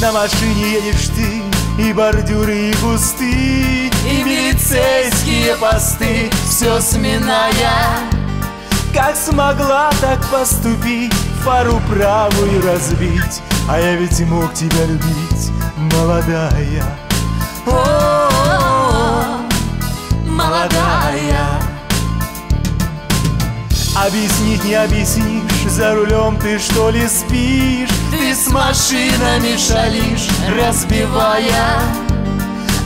На машине едешь ты, и бордюры, и кусты, и милицейские посты, все сминая. Как смогла так поступить, фару правую разбить, а я ведь мог тебя любить, молодая. О, молодая. Объяснить не объяснишь, за рулем ты что ли спишь? Ты с машинами шалишь, разбивая.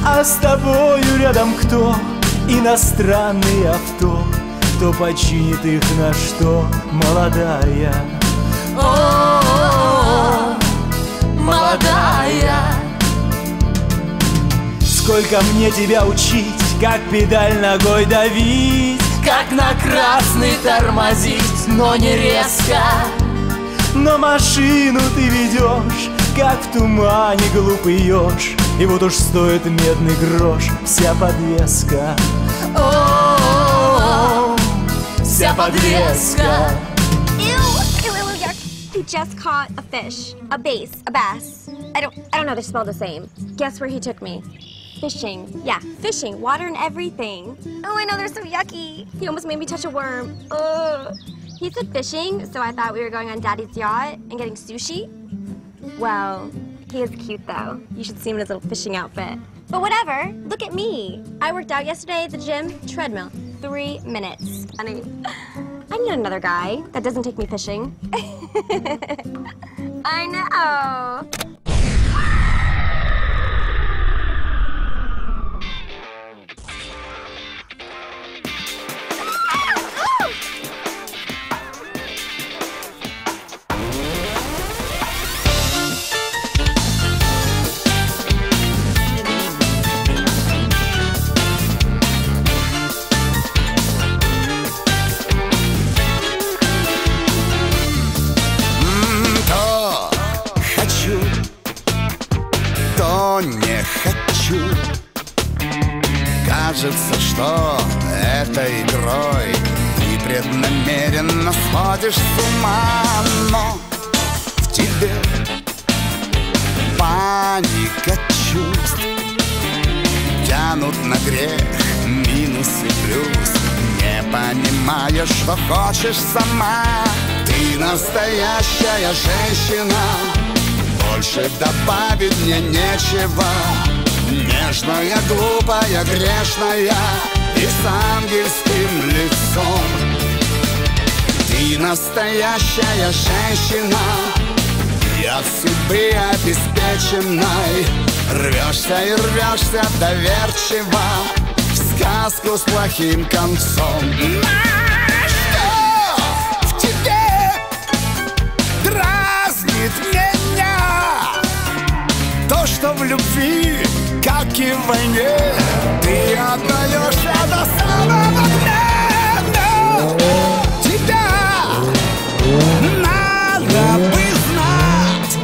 А с тобою рядом кто? Иностранные авто. Кто починит их на что, молодая? О, молодая. Сколько мне тебя учить, как педаль ногой давить, как на красный тормозить, но не резко. Но машину ты ведешь, как в тумане глупый еж, и вот уж стоит медный грош вся подвеска. О, вся подвеска. He just caught a fish, a bass. I don't know, they smell the same. Guess where he took me? Fishing. Yeah, fishing. Water and everything. Oh, I know, they're so yucky. He almost made me touch a worm. Ugh. He said fishing, so I thought we were going on Daddy's yacht and getting sushi. Well, he is cute though. You should see him in his little fishing outfit. But whatever, look at me. I worked out yesterday at the gym, treadmill, 3 minutes. And I need another guy that doesn't take me fishing. I know. Не хочу. Кажется, что этой игрой ты преднамеренно сводишь с ума, но в тебе паника чувств тянут на грех минус и плюс. Не понимаешь, что хочешь сама. Ты настоящая женщина, больше добавить мне нечего. Нежная, глупая, грешная и с ангельским лицом. Ты настоящая женщина, и от судьбы обеспеченной рвешься и рвешься доверчиво в сказку с плохим концом. Что в тебе дразнит меня? То, что в любви, как и в войне, ты отдаешься до самого дна. Но тебя надо бы знать.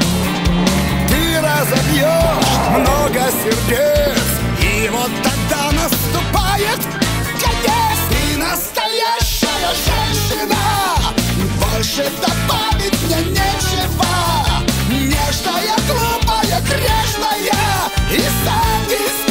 Ты разобьешь много сердец, и вот тогда наступает конец. Ты настоящая женщина, больше добавить мне нечего. Нежная, глупая, грешная и с ангельским